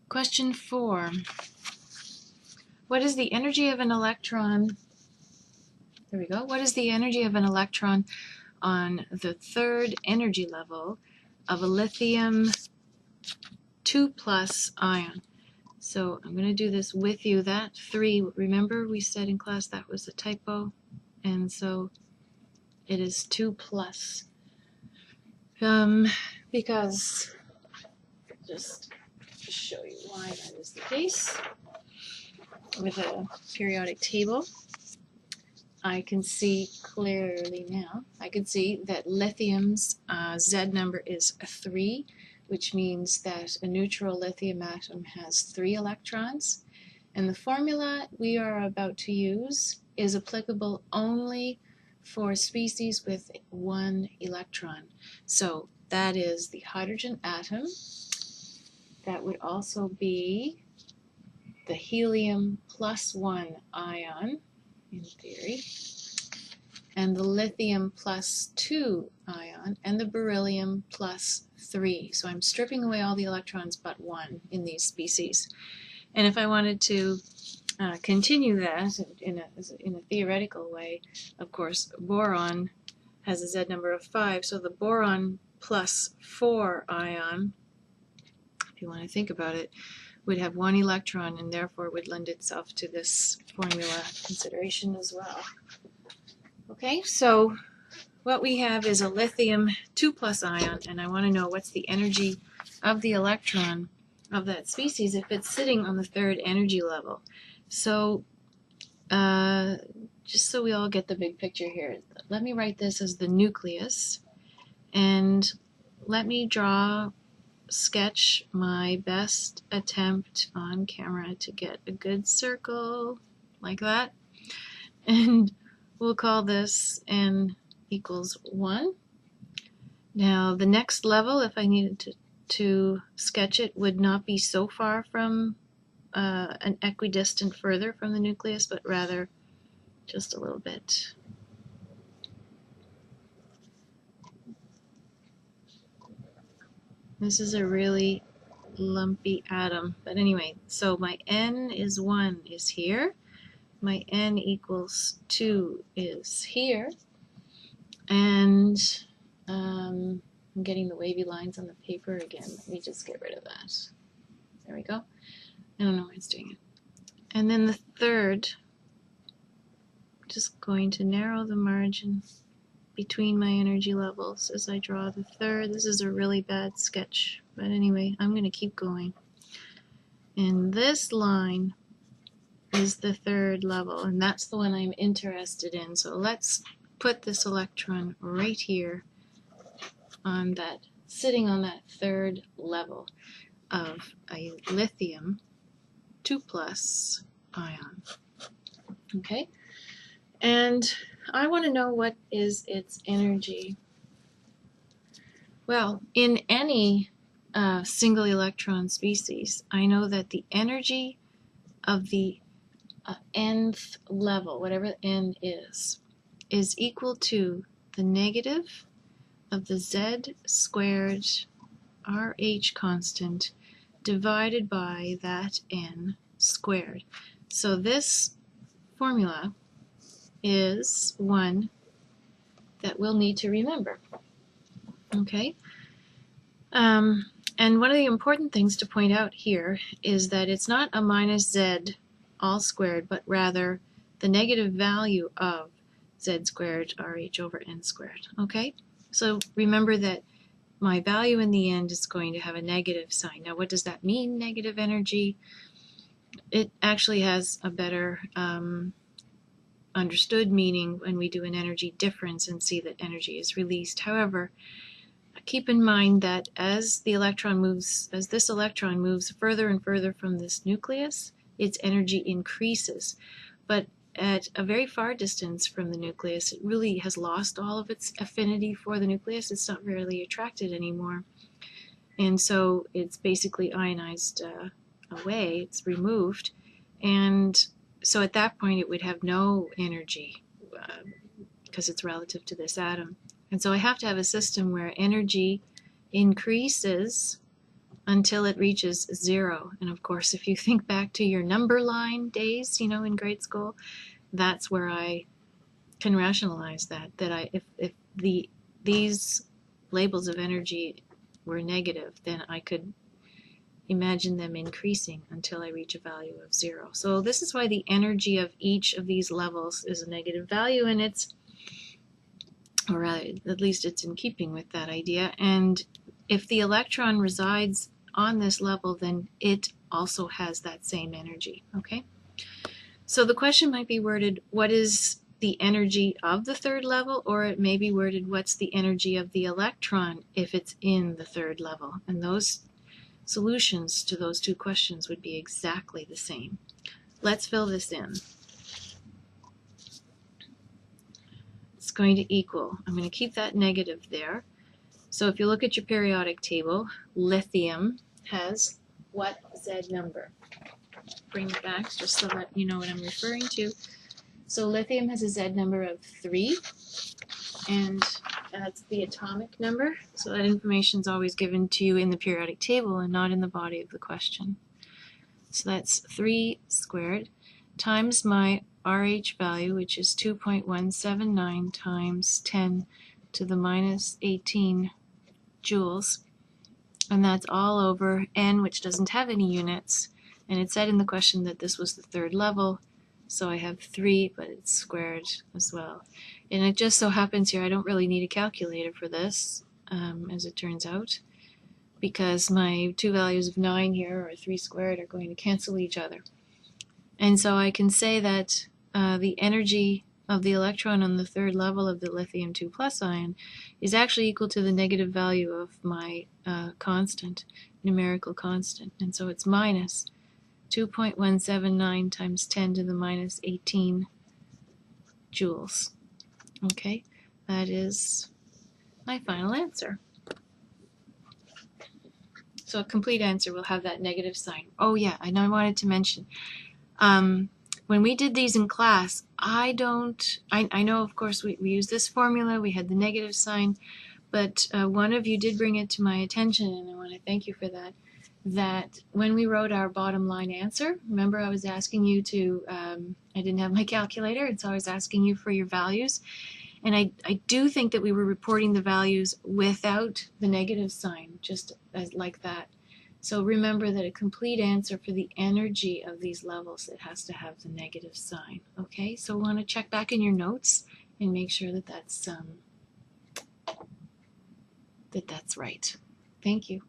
Question 4. What is the energy of an electron? There we go. What is the energy of an electron on the third energy level of a lithium 2+ ion? So I'm going to do this with you. That 3, remember we said in class that was a typo, and so it is 2+. Because, just to show you why that is the case, with a periodic table, I can see clearly now. I can see that lithium's Z number is 3, which means that a neutral lithium atom has 3 electrons. And the formula we are about to use is applicable only for species with 1 electron. So that is the hydrogen atom. That would also be the helium +1 ion, in theory, and the lithium +2 ion, and the beryllium +3. So I'm stripping away all the electrons but 1 in these species. And if I wanted to continue that in a theoretical way, of course, boron has a Z number of 5, so the boron +4 ion, if you want to think about it, would have 1 electron and therefore would lend itself to this formula consideration as well. Okay, so what we have is a lithium 2+ ion, and I want to know what's the energy of the electron of that species if it's sitting on the third energy level. So just so we all get the big picture here, let me write this as the nucleus, and let me sketch my best attempt on camera to get a good circle like that, and we'll call this n equals 1. Now the next level, if I needed to sketch it, would not be so far from an equidistant further from the nucleus, but rather just a little bit. This is a really lumpy atom, but anyway, so my n is 1 is here, my n equals 2 is here, and I'm getting the wavy lines on the paper again. Let me just get rid of that. There we go. I don't know why it's doing it. And then the third, just going to narrow the margin between my energy levels as I draw the third. This is a really bad sketch, but anyway, I'm going to keep going. And this line is the third level, and that's the one I'm interested in. So let's put this electron right here on that, sitting on that third level of a lithium 2+ ion. Okay, and I want to know what is its energy. Well, in any single electron species, I know that the energy of the nth level, whatever n is equal to the negative of the z squared RH constant divided by that n squared. So this formula is one that we'll need to remember. Okay? And one of the important things to point out here is that it's not a minus z all squared, but rather the negative value of z squared RH over n squared. Okay? So remember that my value in the end is going to have a negative sign. Now what does that mean, negative energy? It actually has a better understood meaning when we do an energy difference and see that energy is released. However, keep in mind that as this electron moves further and further from this nucleus, its energy increases. But at a very far distance from the nucleus, it really has lost all of its affinity for the nucleus. It's not really attracted anymore. And so it's basically ionized away, it's removed. And so at that point it would have no energy because it's relative to this atom. And so I have to have a system where energy increases until it reaches 0. And of course, if you think back to your number line days, in grade school, that's where I can rationalize that if these labels of energy were negative, then I could imagine them increasing until I reach a value of 0. So this is why the energy of each of these levels is a negative value, and or at least it's in keeping with that idea. And if the electron resides on this level, then it also has that same energy, okay? So the question might be worded, what is the energy of the third level? Or it may be worded, what's the energy of the electron if it's in the third level? And those solutions to those two questions would be exactly the same. Let's fill this in. It's going to equal, I'm going to keep that negative there. So if you look at your periodic table, lithium has what Z number? Bring it back just so that you know what I'm referring to. So lithium has a Z number of 3, and that's the atomic number. So that information is always given to you in the periodic table and not in the body of the question. So that's 3 squared times my RH value, which is 2.179 times 10 to the minus 18 joules. And that's all over n, which doesn't have any units. And it said in the question that this was the third level. So I have 3, but it's squared as well. And it just so happens here I don't really need a calculator for this, as it turns out, because my two values of 9 here, or 3 squared, are going to cancel each other. And so I can say that the energy of the electron on the third level of the lithium 2 plus ion is actually equal to the negative value of my constant, numerical constant. And so it's minus 2.179 times 10 to the minus 18 joules. Okay, that is my final answer. So a complete answer will have that negative sign. Oh yeah, I know I wanted to mention, when we did these in class, I know of course we used this formula, we had the negative sign, but one of you did bring it to my attention, and I want to thank you for that, that when we wrote our bottom line answer, remember I was asking you to, I didn't have my calculator, and so I was asking you for your values, and I do think that we were reporting the values without the negative sign, just as like that. So remember that a complete answer for the energy of these levels, it has to have the negative sign. Okay, so we want to check back in your notes and make sure that that's right. Thank you.